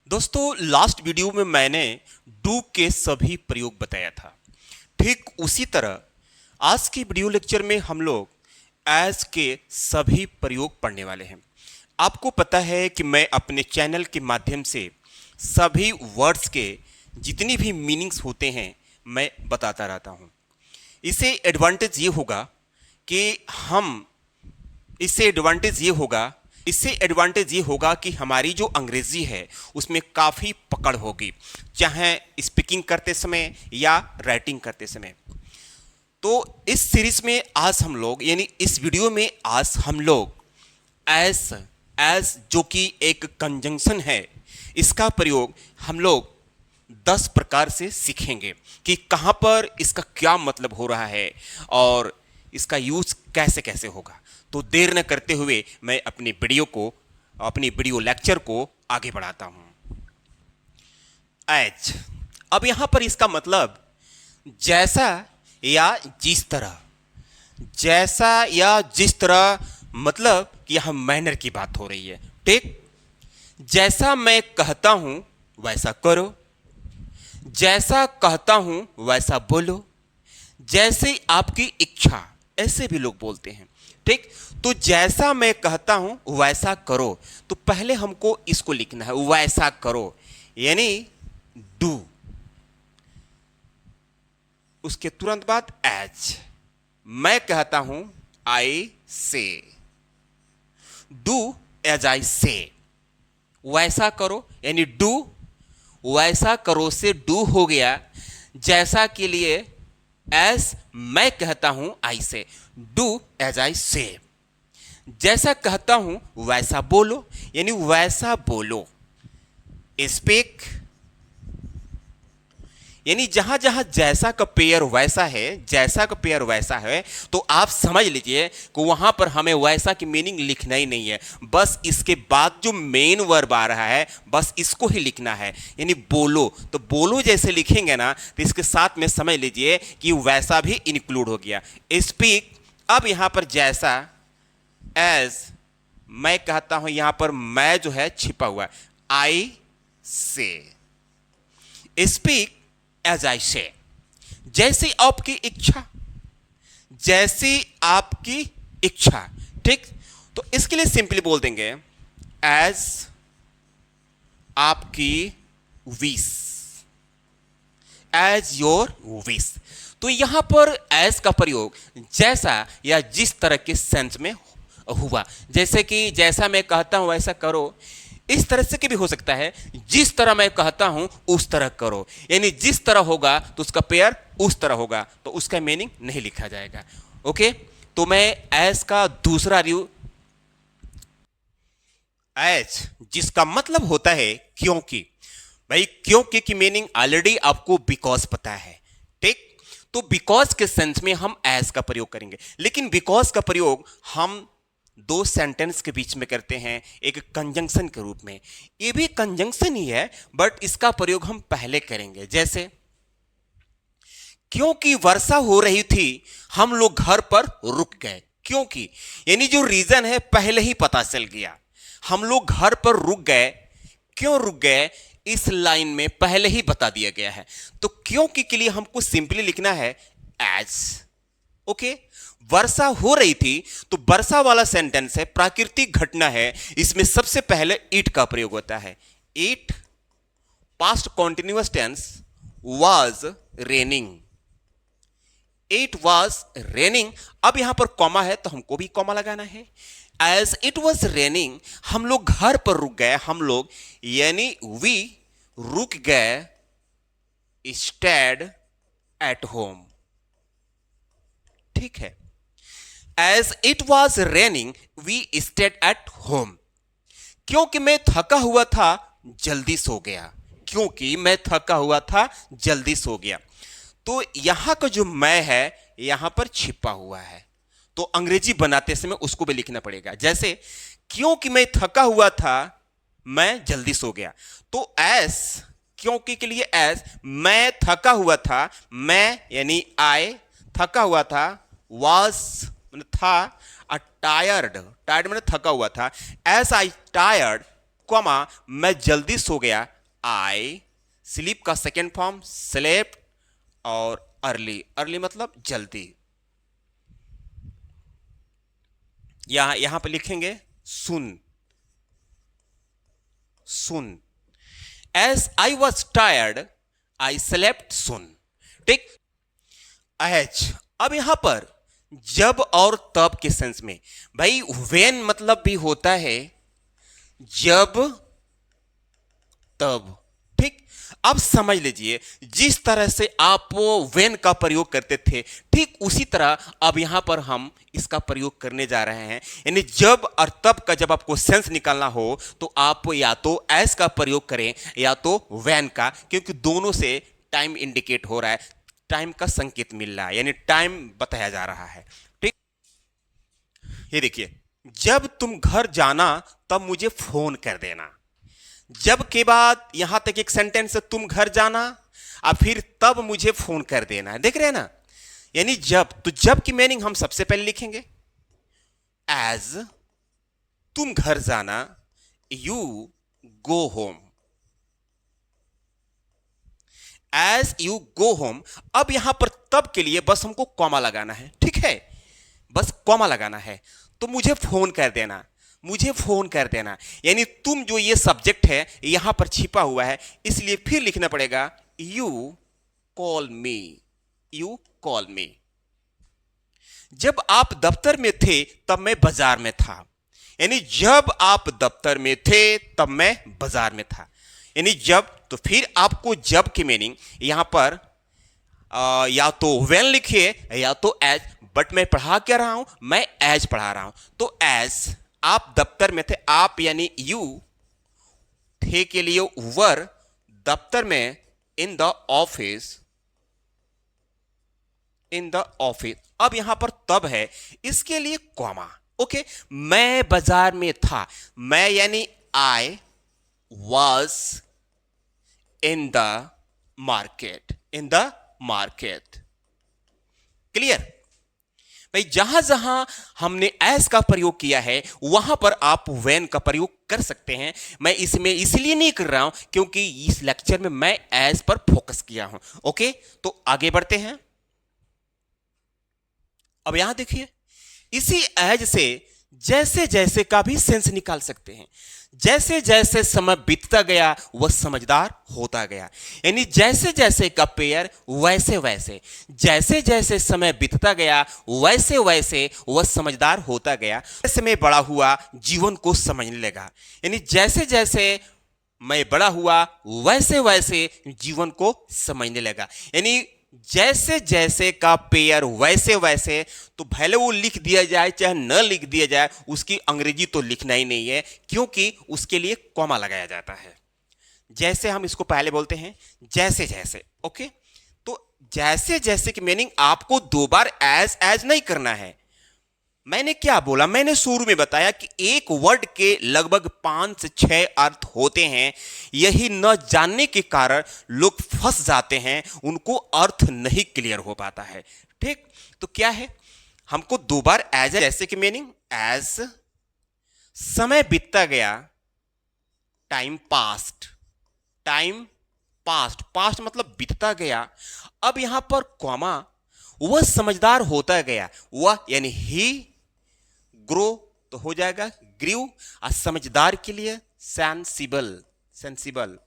दोस्तों, last video में मैंने डू के सभी प्रयोग बताया था। ठीक उसी तरह आज की वीडियो लेक्चर में हम लोग एज के सभी प्रयोग पढ़ने वाले हैं। आपको पता है कि मैं अपने चैनल के माध्यम से सभी वर्ड्स के जितनी भी मीनिंग्स होते हैं मैं बताता रहता हूँ। इससे एडवांटेज ये होगा कि हम इससे एडवांटेज ये होगा कि हमारी जो अंग्रेजी है उसमें काफ़ी पकड़ होगी, चाहे स्पीकिंग करते समय या राइटिंग करते समय। तो इस सीरीज में आज हम लोग इस वीडियो में आज हम लोग एज जो कि एक कंजंक्शन है, इसका प्रयोग हम लोग 10 प्रकार से सीखेंगे कि कहाँ पर इसका क्या मतलब हो रहा है और इसका यूज कैसे कैसे होगा। तो देर न करते हुए मैं अपनी वीडियो लेक्चर को आगे बढ़ाता हूं। एज, अब यहां पर इसका मतलब जैसा या जिस तरह मतलब कि यहां मैनर की बात हो रही है। ठीक, जैसा मैं कहता हूं वैसा करो, जैसा कहता हूं वैसा बोलो, जैसे आपकी इच्छा, ऐसे भी लोग बोलते हैं। ठीक, तो जैसा मैं कहता हूं वैसा करो, तो पहले हमको इसको लिखना है, वैसा करो यानी डू। उसके तुरंत बाद एज, मैं कहता हूं आई से, डू एज आई से, वैसा करो यानी डू, वैसा करो से डू हो गया। जैसा के लिए एज मैं कहता हूं आई से, डू एज आई से। जैसा कहता हूं वैसा बोलो यानी वैसा बोलो। स्पीक यानी जहां जहां जैसा का पेयर वैसा है, तो आप समझ लीजिए कि वहां पर हमें वैसा की मीनिंग लिखना ही नहीं है, बस इसके बाद जो मेन वर्ब आ रहा है बस इसको ही लिखना है यानी बोलो। तो बोलो जैसे लिखेंगे ना, तो इसके साथ में समझ लीजिए कि वैसा भी इंक्लूड हो गया। स्पीक, अब यहां पर जैसा एज मैं कहता हूं, यहां पर मैं जो है छिपा हुआ है, आई से। स्पीक एज आई से, जैसी आपकी इच्छा। ठीक, तो इसके लिए सिंपली बोल देंगे एज आपकी विश, एज योर विश। तो यहां पर एज का प्रयोग जैसा या जिस तरह के सेंस में हुआ, जैसे कि जैसा मैं कहता हूं वैसा करो, इस तरह से भी हो सकता है जिस तरह मैं कहता हूं उस तरह करो, यानी जिस तरह होगा तो उसका पेयर उस तरह होगा, तो उसका मीनिंग नहीं लिखा जाएगा। ओके, तो मैं एज का दूसरा रिव्यू, एज जिसका मतलब होता है क्योंकि। भाई क्योंकि की मीनिंग ऑलरेडी आपको बिकॉज पता है। ठीक, तो बिकॉज के सेंस में हम एज का प्रयोग करेंगे, लेकिन बिकॉज का प्रयोग हम दो सेंटेंस के बीच में करते हैं एक कंजंक्शन के रूप में। ये भी कंजंक्शन ही है, बट इसका प्रयोग हम पहले करेंगे। जैसे क्योंकि वर्षा हो रही थी हम लोग घर पर रुक गए। क्योंकि यानी जो रीजन है पहले ही पता चल गया, हम लोग घर पर रुक गए। क्यों रुक गए, इस लाइन में पहले ही बता दिया गया है। तो क्योंकि के लिए हमको सिंपली लिखना है एज। ओके, वर्षा हो रही थी तो वर्षा वाला सेंटेंस है, प्राकृतिक घटना है, इसमें सबसे पहले इट का प्रयोग होता है। It past continuous tense was raining, it was raining. अब यहां पर कॉमा है तो हमको भी कॉमा लगाना है। एज इट वाज रेनिंग, हम लोग घर पर रुक गए, हम लोग यानी वी रुक गए, स्टेड एट होम। ठीक है, as it was raining we stayed at home. क्योंकि मैं थका हुआ था जल्दी सो गया, क्योंकि मैं थका हुआ था जल्दी सो गया। तो यहां का जो मैं है यहां पर छिपा हुआ है, तो अंग्रेजी बनाते समय उसको भी लिखना पड़ेगा। जैसे क्योंकि मैं थका हुआ था मैं जल्दी सो गया, तो एस क्योंकि के लिए एस, मैं थका हुआ था, मैं यानी आई, थका हुआ था, वाज था, टायर्ड मैंने थका हुआ था, एस आई टायर्ड, कॉमा मैं जल्दी सो गया, आई, स्लीप का सेकेंड फॉर्म स्लेप्ट, और अर्ली, अर्ली मतलब जल्दी। यहां पे लिखेंगे soon, soon. As I was tired I slept soon. ठीक। एज, अब यहां पर जब और तब के सेंस में, भाई व्हेन मतलब भी होता है जब तब। ठीक। अब समझ लीजिए जिस तरह से आप व्हेन का प्रयोग करते थे, ठीक उसी तरह अब यहां पर हम इसका प्रयोग करने जा रहे हैं। यानी जब और तब का जब आपको सेंस निकालना हो तो आप या तो एज का प्रयोग करें या तो व्हेन का, क्योंकि दोनों से टाइम इंडिकेट हो रहा है, टाइम का संकेत मिल रहा है, यानी टाइम बताया जा रहा है। ठीक। ये देखिए, जब तुम घर जाना तब मुझे फोन कर देना। जब के बाद यहां तक एक सेंटेंस है, तुम घर जाना और फिर तब मुझे फोन कर देना है। देख रहे हैं ना, यानी जब, तो जब की मीनिंग हम सबसे पहले लिखेंगे एज तुम घर जाना, you go home. As you go home. अब यहां पर तब के लिए बस हमको कॉमा लगाना है। ठीक है, बस कॉमा लगाना है। तो मुझे फोन कर देना, मुझे फोन कर देना, यानी तुम जो ये सब्जेक्ट है यहां पर छिपा हुआ है, इसलिए फिर लिखना पड़ेगा you call me, you call मी। जब आप दफ्तर में थे तब मैं बाजार में था, यानी जब आप दफ्तर में थे तब मैं बाजार में था। यानी जब, तो फिर आपको जब की मीनिंग यहां पर या तो व्हेन लिखिए या तो एज, बट मैं पढ़ा क्या रहा हूं, मैं एज पढ़ा रहा हूं। तो एज आप दफ्तर में थे, आप यानी यू, थे के लिए वर, दफ्तर में, in the office, in the office. अब यहां पर तब है, इसके लिए कॉमा। ओके, मैं बाजार में था, मैं यानी I was in the market, in the market. Clear. भाई जहां जहां हमने एस का प्रयोग किया है वहां पर आप व्हेन का प्रयोग कर सकते हैं। मैं इसमें इसलिए नहीं कर रहा हूं क्योंकि इस लेक्चर में मैं एस पर फोकस किया हूं। ओके, तो आगे बढ़ते हैं। अब यहां देखिए, इसी एज से जैसे जैसे का भी सेंस निकाल सकते हैं। जैसे जैसे समय बीतता गया वह समझदार होता गया, यानी जैसे जैसे का पेयर वैसे वैसे, जैसे जैसे समय बीतता गया वैसे वैसे वह समझदार होता गया। जैसे मैं बड़ा हुआ जीवन को समझने लगा, यानी जैसे जैसे मैं बड़ा हुआ वैसे वैसे जीवन को समझने लगा। यानी जैसे जैसे का पेयर वैसे वैसे, तो भले वो लिख दिया जाए चाहे न लिख दिया जाए, उसकी अंग्रेजी तो लिखना ही नहीं है क्योंकि उसके लिए कॉमा लगाया जाता है। जैसे हम इसको पहले बोलते हैं जैसे जैसे। ओके, तो जैसे जैसे की मीनिंग आपको दो बार एज नहीं करना है। मैंने क्या बोला, मैंने शुरू में बताया कि एक वर्ड के लगभग 5 से 6 अर्थ होते हैं। यही न जानने के कारण लोग फंस जाते हैं, उनको अर्थ नहीं क्लियर हो पाता है। ठीक, तो क्या है, हमको दो बार एज, जैसे की मीनिंग एज समय बीतता गया, time past, time past, past मतलब बीतता गया। अब यहां पर कॉमा, वह समझदार होता गया, वह यानी ही, ग्रो तो हो जाएगा ग्रीव, और समझदार के लिए सेंसिबल, सेंसिबल,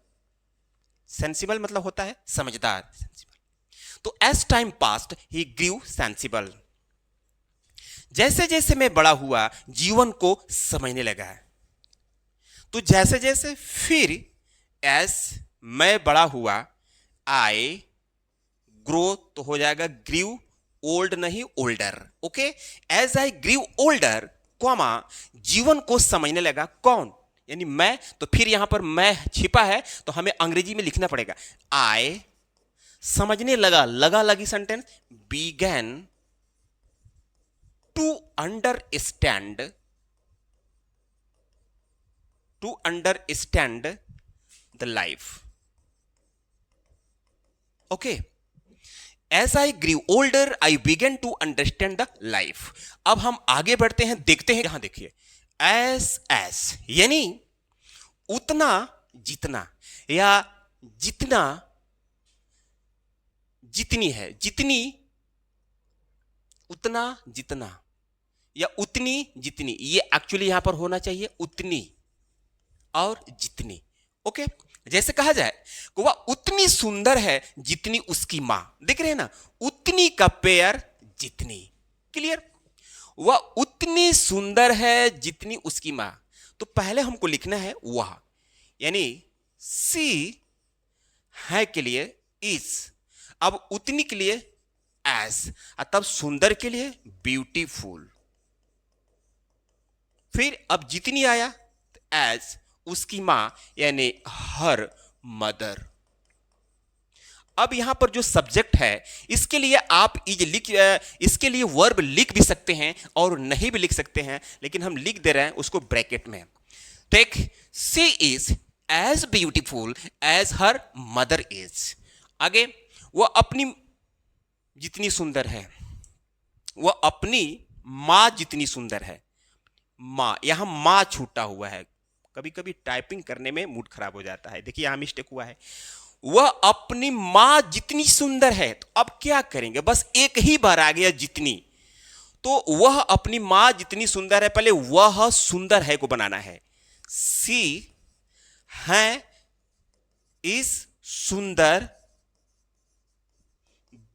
सेंसिबल मतलब होता है समझदार, सेंसिबल। तो as time passed he grew sensible. जैसे जैसे मैं बड़ा हुआ जीवन को समझने लगा है। तो जैसे जैसे, फिर एज मैं बड़ा हुआ, आई ग्रो तो हो जाएगा ग्रीव, ओल्ड नहीं older. Okay, as I grew older, comma जीवन को समझने लगा, कौन यानी मैं, तो फिर यहां पर मैं छिपा है तो हमें अंग्रेजी में लिखना पड़ेगा आई समझने लगा, लगा लगी sentence, began to understand, to understand the life. Okay, As I grew older, I began to understand the life. अब हम आगे बढ़ते हैं, देखते हैं। यहां देखिए एस एस, यानी उतना जितना, या जितना जितनी है, जितनी उतना जितना, या उतनी जितनी, ये एक्चुअली यहां पर होना चाहिए उतनी और जितनी। ओके, जैसे कहा जाए कि वह उतनी सुंदर है जितनी उसकी मां। देख रहे हैं ना, उतनी का पेयर जितनी। क्लियर? वह उतनी सुंदर है जितनी उसकी मां। तो पहले हमको लिखना है वह, यानी सी है के लिए इज, अब उतनी के लिए एज, तब सुंदर के लिए ब्यूटीफुल। फिर अब जितनी आया एज उसकी मां, यानी हर मदर। अब यहां पर जो सब्जेक्ट है, इसके लिए आप इसके लिए वर्ब लिख भी सकते हैं और नहीं भी लिख सकते हैं, लेकिन हम लिख दे रहे हैं उसको ब्रैकेट में। Take she is as beautiful as her mother is. आगे, वह अपनी जितनी सुंदर है, वह अपनी मां जितनी सुंदर है। मां, यहां मां छूटा हुआ है, कभी कभी टाइपिंग करने में मूड खराब हो जाता है। देखिए यहां मिस्टेक हुआ है। वह अपनी मां जितनी सुंदर है, तो अब क्या करेंगे, बस एक ही बार आ गया जितनी, तो वह अपनी मां जितनी सुंदर है, पहले वह सुंदर है को बनाना है। सी है इज सुंदर,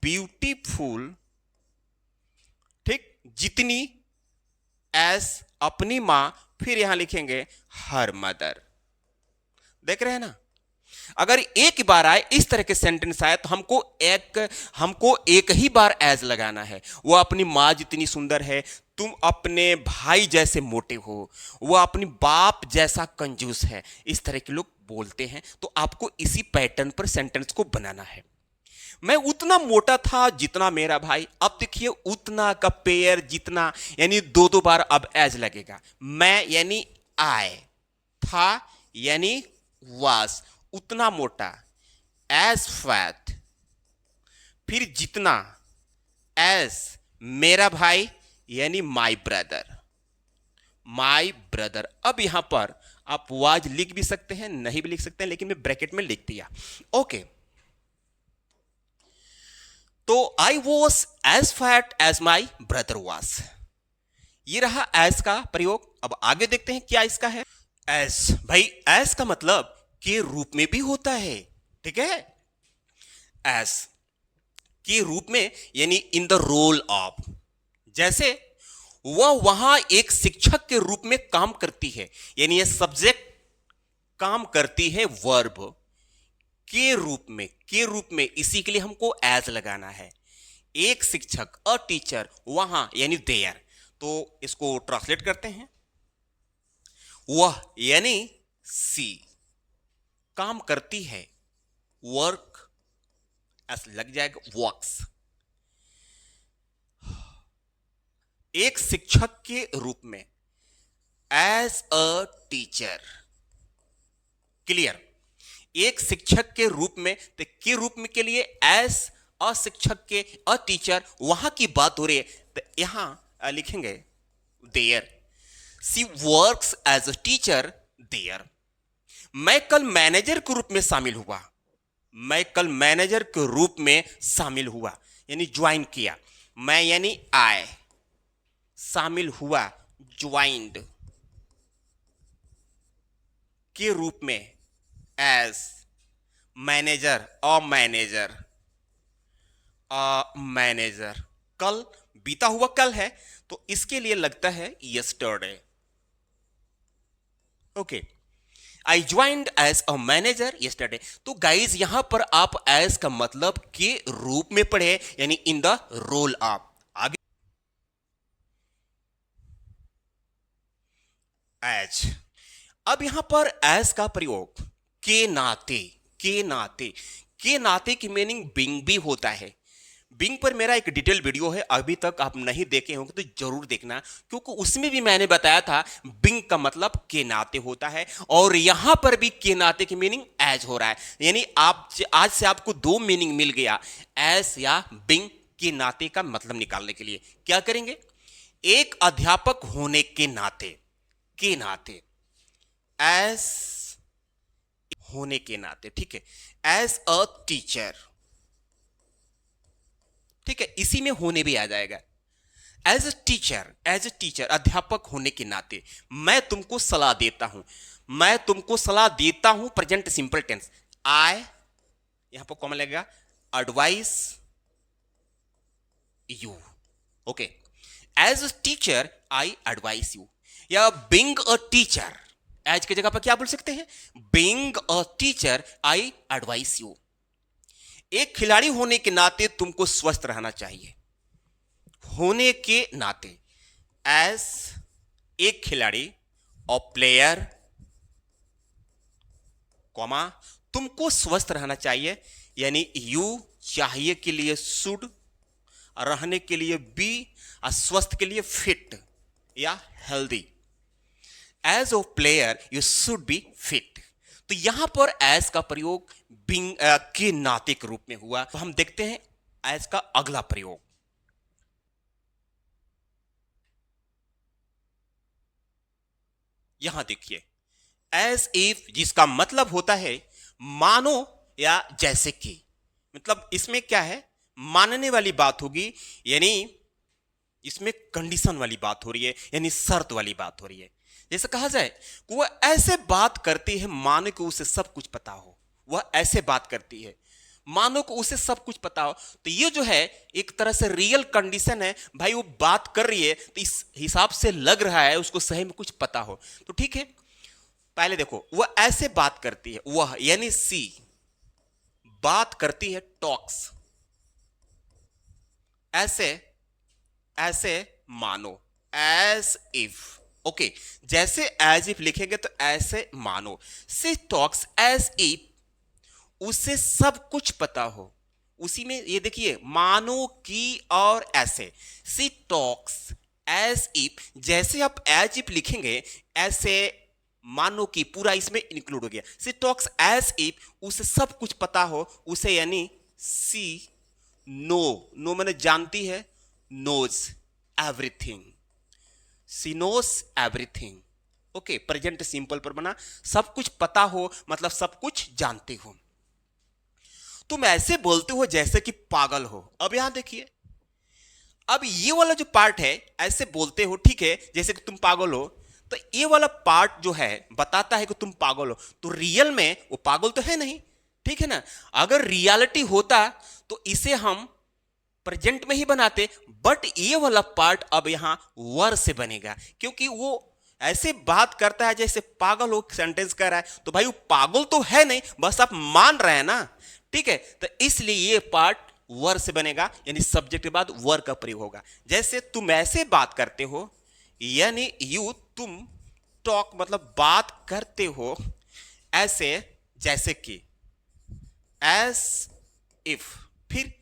ब्यूटीफुल, ठीक, जितनी एज अपनी मां, फिर यहां लिखेंगे हर मदर। देख रहे हैं ना, अगर एक बार आए इस तरह के सेंटेंस आए तो हमको एक ही बार एज लगाना है। वो अपनी मां जितनी सुंदर है, तुम अपने भाई जैसे मोटे हो, वो अपनी बाप जैसा कंजूस है, इस तरह के लोग बोलते हैं। तो आपको इसी पैटर्न पर सेंटेंस को बनाना है। मैं उतना मोटा था जितना मेरा भाई। अब देखिए उतना का पेयर जितना, यानी दो दो बार अब एज लगेगा। मैं यानी आई, था यानी वाज, उतना मोटा, एज फैट, फिर जितना, एज मेरा भाई यानी माई ब्रदर, माई ब्रदर। अब यहां पर आप वाज लिख भी सकते हैं, नहीं भी लिख सकते हैं, लेकिन मैं ब्रैकेट में लिख दिया। ओके, तो I was as fat as my brother was. ये रहा एज का प्रयोग। अब आगे देखते हैं क्या इसका है। एज, भाई एज का मतलब के रूप में भी होता है, ठीक है। एज के रूप में यानी इन द रोल ऑफ, जैसे वह वहां एक शिक्षक के रूप में काम करती है, यानी ये सब्जेक्ट काम करती है वर्ब के रूप में, के रूप में, इसी के लिए हमको एज लगाना है। एक शिक्षक, अ टीचर, वहां यानी देयर। तो इसको ट्रांसलेट करते हैं। वह यानी सी काम करती है, वर्क ऐसा लग जाएगा, वर्क्स। एक शिक्षक के रूप में, एज अ टीचर। क्लियर? एक शिक्षक के रूप में, तो के रूप में के लिए एज अ शिक्षक के, अ टीचर, वहां की बात हो रही है, तो यहां लिखेंगे there. She works as a teacher there. मैं कल मैनेजर के रूप में शामिल हुआ, मैं कल मैनेजर के रूप में शामिल हुआ यानी ज्वाइन किया। मैं यानी आई, शामिल हुआ, ज्वाइंड, के रूप में as manager, a manager, manager. कल बीता हुआ कल है, तो इसके लिए लगता है yesterday. Okay, I joined as a manager yesterday. तो गाइज यहां पर आप एज का मतलब के रूप में पढ़े, यानी इन द रोल ऑफ। आगे एज, अब यहां पर एज का प्रयोग के नाते, के नाते, के नाते की मीनिंग बिंग भी होता है। बिंग पर मेरा एक डिटेल वीडियो है, अभी तक आप नहीं देखे होंगे तो जरूर देखना, क्योंकि उसमें भी मैंने बताया था बिंग का मतलब के नाते होता है, और यहां पर भी के नाते की मीनिंग एज हो रहा है। यानी आप आज से आपको दो मीनिंग मिल गया, एज या बिंग के नाते का मतलब निकालने के लिए क्या करेंगे। एक अध्यापक होने के नाते, के नाते, एज होने के नाते, ठीक है, एज अ टीचर, ठीक है, इसी में होने भी आ जाएगा। एज ए टीचर अध्यापक होने के नाते मैं तुमको सलाह देता हूं, मैं तुमको सलाह देता हूं, प्रेजेंट सिंपल टेंस, आई यहां पर कॉमन लगेगा, advice you, okay, as a teacher I advice you, या बीइंग अ टीचर, एज की जगह पर क्या बोल सकते हैं, being a teacher I advice you. एक खिलाड़ी होने के नाते तुमको स्वस्थ रहना चाहिए, होने के नाते, एज एक खिलाड़ी और प्लेयर, कॉमा तुमको स्वस्थ रहना चाहिए, यानी यू चाहिए के लिए शुड, रहने के लिए बी, और स्वस्थ के लिए फिट या healthy. As a player you should be fit. तो यहां पर एज का प्रयोग बीइंग के नाते के रूप में हुआ। तो हम देखते हैं एज का अगला प्रयोग। यहां देखिए, एज इफ, जिसका मतलब होता है मानो या जैसे कि, मतलब इसमें क्या है, मानने वाली बात होगी, यानी इसमें कंडीशन वाली बात हो रही है, यानी शर्त वाली बात हो रही है। जैसे कहा जाए कि वह ऐसे बात करती है मानो कि उसे सब कुछ पता हो, वह ऐसे बात करती है मानो कि उसे सब कुछ पता हो। तो ये जो है एक तरह से रियल कंडीशन है, भाई वो बात कर रही है तो इस हिसाब से लग रहा है उसको सही में कुछ पता हो। तो ठीक है, पहले देखो, वह ऐसे बात करती है, वह यानी सी बात करती है, टॉक्स, ऐसे ऐसे मानो, एज इफ, ओके, जैसे एज इफ लिखेंगे तो ऐसे मानो, सी टॉक्स एज इफ, उसे सब कुछ पता हो। उसी में ये देखिए, मानो की और ऐसे, सी टॉक्स एज इफ, जैसे आप एज इफ लिखेंगे ऐसे मानो की पूरा इसमें इंक्लूड हो गया, सी टॉक्स एज इफ, उसे सब कुछ पता हो, उसे यानी सी नो, नो मैंने जानती है, knows everything, she knows everything, okay, present simple पर बना, सब कुछ पता हो मतलब सब कुछ जानते हो। तुम ऐसे बोलते हो जैसे कि पागल हो। अब यहां देखिए, अब ये वाला जो पार्ट है, ऐसे बोलते हो, ठीक है, जैसे कि तुम पागल हो, तो ये वाला पार्ट जो है बताता है कि तुम पागल हो, तो रियल में वो पागल तो है नहीं, ठीक है ना। अगर रियलिटी होता तो इसे हम प्रेजेंट में ही बनाते, बट ये वाला पार्ट अब यहां वर से बनेगा, क्योंकि वो ऐसे बात करता है जैसे पागल हो, सेंटेंस कर रहा है, तो भाई वो पागल तो है नहीं, बस आप मान रहे हैं ना, ठीक है। तो इसलिए ये पार्ट वर से बनेगा, यानी सब्जेक्ट के बाद वर का प्रयोग होगा। जैसे तुम ऐसे बात करते हो, यानी यू, तुम, टॉक मतलब बात करते हो, ऐसे जैसे कि, एज इफ, फिर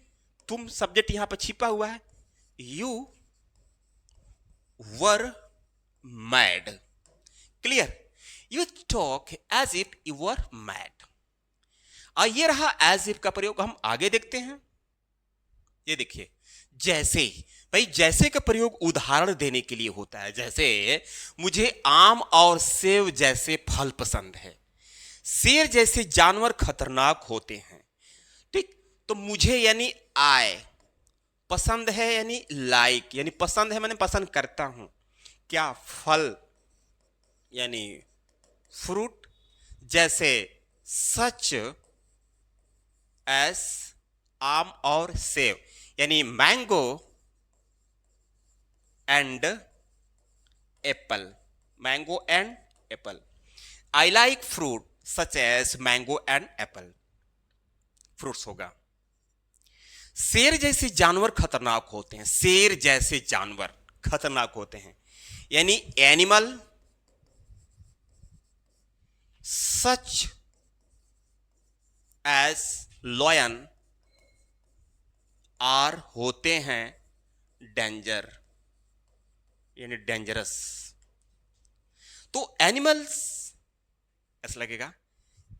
तुम सब्जेक्ट यहां पर छिपा हुआ है, you were mad, clear, you talk as if you were mad. और ये रहा एज इफ का प्रयोग, हम आगे देखते हैं। ये देखिए, जैसे, भाई जैसे का प्रयोग उदाहरण देने के लिए होता है। जैसे मुझे आम और सेब जैसे फल पसंद है, शेर जैसे जानवर खतरनाक होते हैं, ठीक। तो मुझे यानी आई, पसंद है यानी लाइक, यानी पसंद है मैंने पसंद करता हूं, क्या, फल यानी फ्रूट, जैसे सच एस, आम और सेब, यानी mango and Apple, mango and Apple. I like fruit such as mango and Apple, fruits होगा। शेर जैसे जानवर खतरनाक होते हैं, शेर जैसे जानवर खतरनाक होते हैं, यानी animal such as lion are होते हैं डेंजर, यानी डेंजरस। तो एनिमल्स ऐसा लगेगा,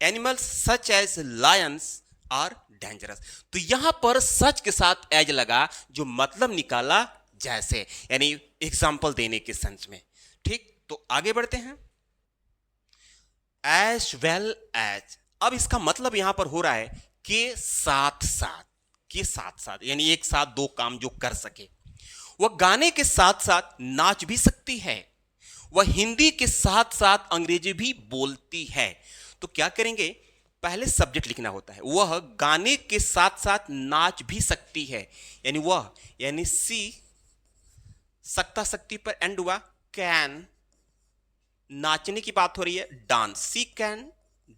animals such as lions are dangerous. तो यहां पर सच के साथ एज लगा, जो मतलब निकाला जैसे, यानी एग्जाम्पल देने के सेंस में, ठीक। तो आगे बढ़ते हैं, एज वेल एज। अब इसका मतलब यहां पर हो रहा है के साथ साथ, के साथ साथ यानी एक साथ दो काम जो कर सके। वह गाने के साथ साथ नाच भी सकती है, वह हिंदी के साथ साथ अंग्रेजी भी बोलती है। तो क्या करेंगे, पहले सब्जेक्ट लिखना होता है। वह गाने के साथ साथ नाच भी सकती है, यानी वह, यानी सी सकता सकती पर एंड हुआ, कैन, नाचने की बात हो रही है, डांस, सी कैन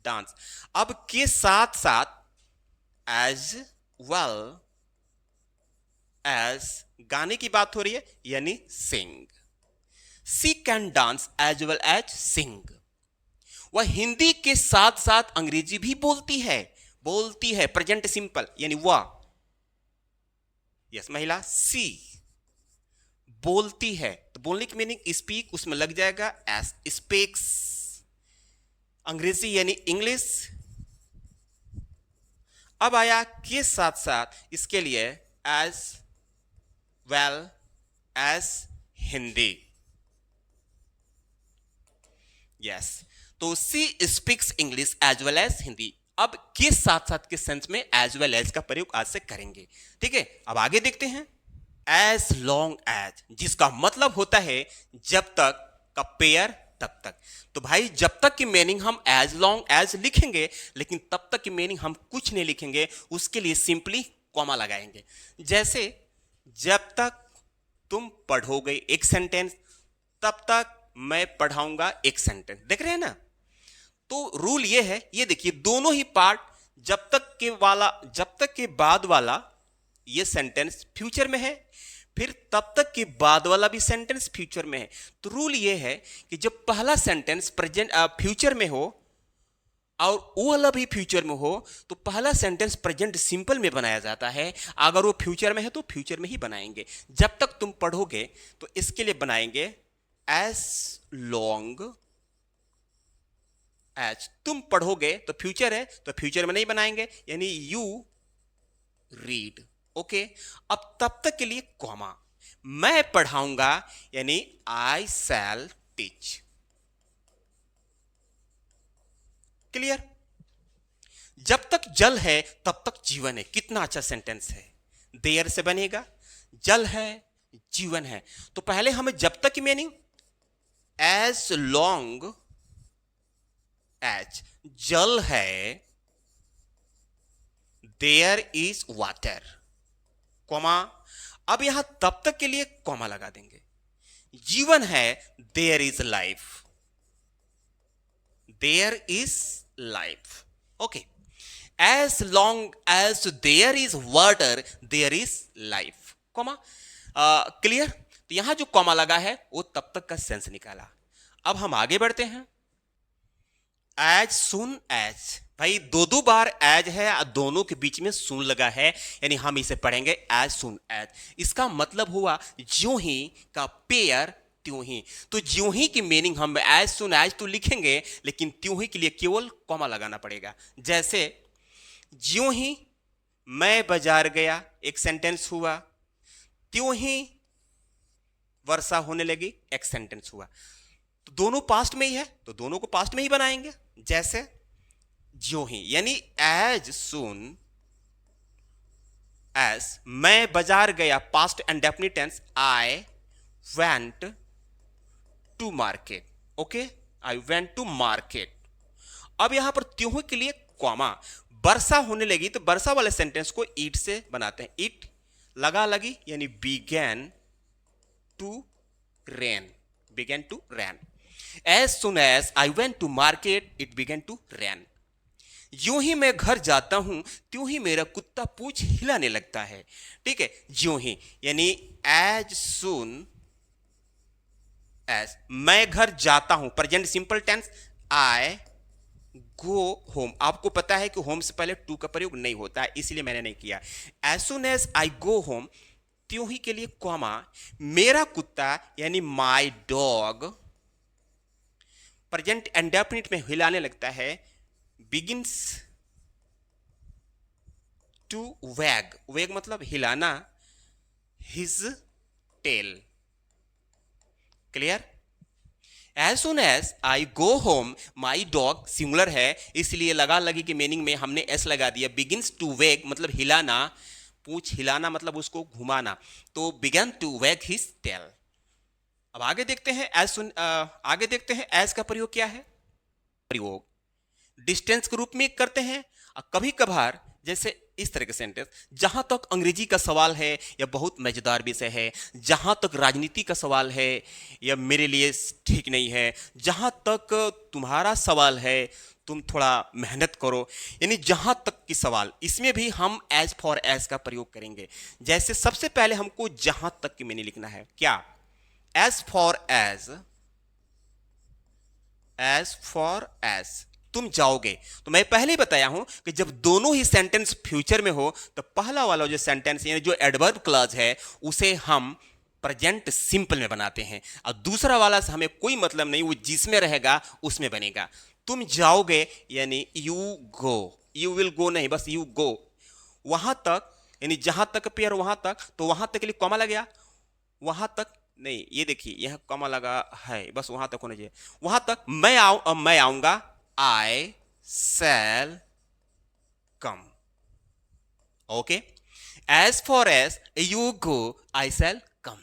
डांस। अब के साथ साथ एज वेल एज गाने की बात हो रही है, यानी sing, she can dance as well as sing. वह हिंदी के साथ साथ अंग्रेजी भी बोलती है, बोलती है प्रेजेंट सिंपल, यानी वह, यस महिला, सी बोलती है। तो बोलने की मीनिंग स्पीक, उसमें लग जाएगा एस, स्पीक्स, अंग्रेजी यानी इंग्लिश। अब आया के साथ साथ, इसके लिए as well as Hindi, yes. तो she speaks English as well as Hindi. अब के साथ साथ के सेंस में एज वेल एज का प्रयोग आज से करेंगे, ठीक है। अब आगे देखते हैं, एज लॉन्ग एज, जिसका मतलब होता है जब तक का पेयर तब तक। तो भाई जब तक की मीनिंग हम एज लॉन्ग एज लिखेंगे, लेकिन तब तक की मीनिंग हम कुछ नहीं लिखेंगे, उसके लिए सिंपली कॉमा लगाएंगे। जैसे जब तक तुम पढ़ोगे एक सेंटेंस, तब तक मैं पढ़ाऊंगा एक सेंटेंस, देख रहे हैं ना। तो रूल ये है, ये देखिए दोनों ही पार्ट, जब तक के वाला, जब तक के बाद वाला ये सेंटेंस फ्यूचर में है, फिर तब तक के बाद वाला भी सेंटेंस फ्यूचर में है। तो रूल ये है कि जब पहला सेंटेंस प्रेजेंट फ्यूचर में हो और वो वाला भी फ्यूचर में हो, तो पहला सेंटेंस प्रेजेंट सिंपल में बनाया जाता है। अगर वो फ्यूचर में है तो फ्यूचर में ही बनाएंगे। जब तक तुम पढ़ोगे तो इसके लिए बनाएंगे एज लॉन्ग एज तुम पढ़ोगे, तो फ्यूचर है तो फ्यूचर में नहीं बनाएंगे, यानी यू रीड, ओके। अब तब तक के लिए कॉमा, मैं पढ़ाऊंगा यानी आई शैल टीच, क्लियर। जब तक जल है तब तक जीवन है, कितना अच्छा सेंटेंस है। देयर से बनेगा, जल है जीवन है। तो पहले हमें जब तक की मीनिंग, एज लॉन्ग एज जल है, देयर इज वाटर, कॉमा। अब यहां तब तक के लिए कॉमा लगा देंगे। जीवन है, there is life, there is life, okay. As long as there is water, there is life, comma, clear. तो यहां जो कॉमा लगा है वो तब तक का सेंस निकाला। अब हम आगे बढ़ते हैं, एज सुन एज, भाई दो बार एज है, दोनों के बीच में सुन लगा है, यानी हम इसे पढ़ेंगे एज सुन एज। इसका मतलब हुआ ज्यों ही का पेयर त्यों ही। तो ज्यों ही की मीनिंग हम एज सुन एज तो लिखेंगे, लेकिन त्यों ही के लिए केवल कॉमा लगाना पड़ेगा। जैसे ज्यों ही मैं बाजार गया, एक सेंटेंस हुआ, त्यों ही वर्षा होने लगी, एक सेंटेंस हुआ। तो दोनों पास्ट में ही है, तो दोनों को पास्ट में ही बनाएंगे। जैसे ज्यों ही, यानी एज सुन एज मैं बाजार गया, past and definite tense, I went to market, okay, I went to market. अब यहां पर त्यों ही के लिए कॉमा, वर्षा होने लगी, तो वर्षा वाले सेंटेंस को इट से बनाते हैं, इट लगा लगी, यानी began to rain, began to rain. As soon as I went to market, it began to rain. ज्यों ही मैं घर जाता हूं त्यों ही मेरा कुत्ता पूंछ हिलाने लगता है, ठीक है। ज्यों ही यानी as soon as मैं घर जाता हूं, present simple tense, I go home। आपको पता है कि होम से पहले टू का प्रयोग नहीं होता है, इसलिए मैंने नहीं किया। As soon as I go home, त्यों ही के लिए कॉमा, मेरा कुत्ता यानी my dog प्रेजेंट इंडेफिनिट में हिलाने लगता है, बिगिंस टू वैग, वैग मतलब हिलाना, his tail, clear. As soon as I go home my dog singular है, इसलिए लगा लगी की मीनिंग में हमने एस लगा दिया। बिगिंस टू वेग मतलब हिलाना, पूछ हिलाना मतलब उसको घुमाना, तो बिगन टू वेग हिज टेल। अब आगे देखते हैं आगे देखते हैं एज का प्रयोग क्या है। प्रयोग डिस्टेंस के रूप में करते हैं। कभी कभार जैसे इस तरह के सेंटेंस, जहां तक अंग्रेजी का सवाल है या बहुत मजेदार विषय है, जहां तक राजनीति का सवाल है या मेरे लिए ठीक नहीं है, जहां तक तुम्हारा सवाल है तुम थोड़ा मेहनत करो, यानी जहां तक की सवाल, इसमें भी हम एज फॉर एज का प्रयोग करेंगे। जैसे सबसे पहले हमको जहां तक की मैंने लिखना है, क्या एज फॉर एज तुम जाओगे। तो मैं पहले ही बताया हूं कि जब दोनों ही सेंटेंस फ्यूचर में हो तो पहला वाला जो सेंटेंस यानी जो एडवर्ब क्लॉज है उसे हम प्रेजेंट सिंपल में बनाते हैं, और दूसरा वाला से हमें कोई मतलब नहीं, वो जिसमें रहेगा उसमें बनेगा। तुम जाओगे यानी you go, you will go नहीं, बस यू गो। वहां तक यानी जहां तक पेयर वहां तक, तो वहां तक के लिए कॉमा लग गया, वहां तक नहीं, ये देखिए यहां कॉमा लगा है, बस वहां तक होना चाहिए। वहां तक मैं आऊंगा, I shall come. Okay, as far as you go I shall come.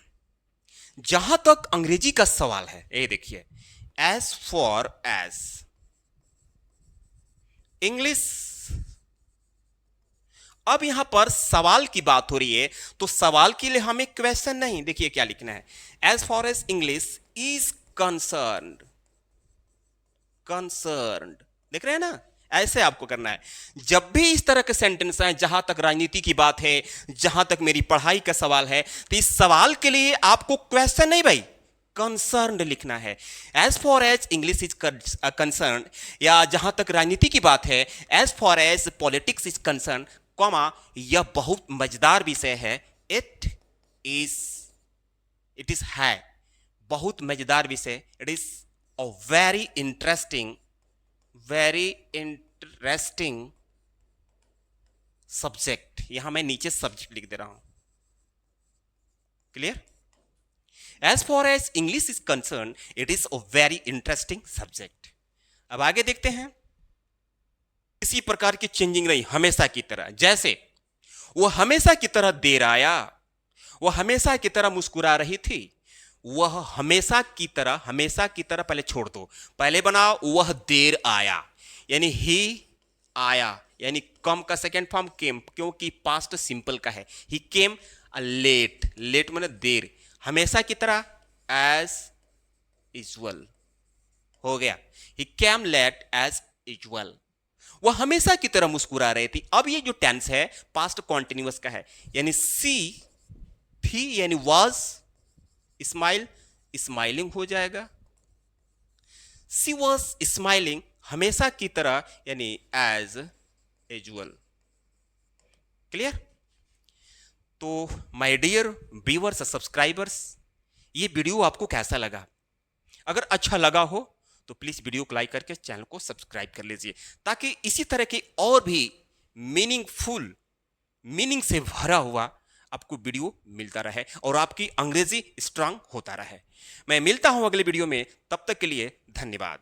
जहां तक अंग्रेजी का सवाल है, ये देखिए एज फॉर एज इंग्लिश। अब यहां पर सवाल की बात हो रही है, तो सवाल के लिए हमें क्वेश्चन नहीं, देखिए क्या लिखना है, as far as English is concerned. देख रहे हैं ना, ऐसे आपको करना है। जब भी इस तरह के सेंटेंस आए, जहां तक राजनीति की बात है, जहां तक मेरी पढ़ाई का सवाल है, तो इस सवाल के लिए आपको क्वेश्चन नहीं भाई, कंसर्न्ड लिखना है। As far as English is concern, या जहां तक राजनीति की बात है, as far as politics is concern, comma यह बहुत मजेदार विषय है, इट इज है बहुत मजेदार विषय, it is a very interesting subject. यहां मैं नीचे सब्जेक्ट लिख दे रहा हूं, clear. As far as English is concern it is a very interesting subject. अब आगे देखते हैं। इसी प्रकार की चेंजिंग रही हमेशा की तरह, जैसे वो हमेशा की तरह देर आया, वो हमेशा की तरह मुस्कुरा रही थी, वह हमेशा की तरह पहले छोड़ दो, पहले बनाओ वह देर आया, यानी ही आया, यानी कम का सेकेंड फॉर्म केम, क्योंकि पास्ट सिंपल का है। ही केम लेट माने देर, हमेशा की तरह एज यूजुअल हो गया, ही केम लेट एज यूजुअल। वह हमेशा की तरह मुस्कुरा रही थी। अब ये जो टेंस है पास्ट कॉन्टिन्यूअस का है, यानी सी थी यानी वाज स्माइलिंग हो जाएगा, सी वाज स्माइलिंग हमेशा की तरह यानी एज यूजुअल, क्लियर। तो माय डियर व्यूअर्स सब्सक्राइबर्स, ये वीडियो आपको कैसा लगा? अगर अच्छा लगा हो तो प्लीज वीडियो को लाइक करके चैनल को सब्सक्राइब कर लीजिए, ताकि इसी तरह के और भी मीनिंग से भरा हुआ आपको वीडियो मिलता रहे और आपकी अंग्रेजी स्ट्रांग होता रहे। मैं मिलता हूं अगले वीडियो में, तब तक के लिए धन्यवाद।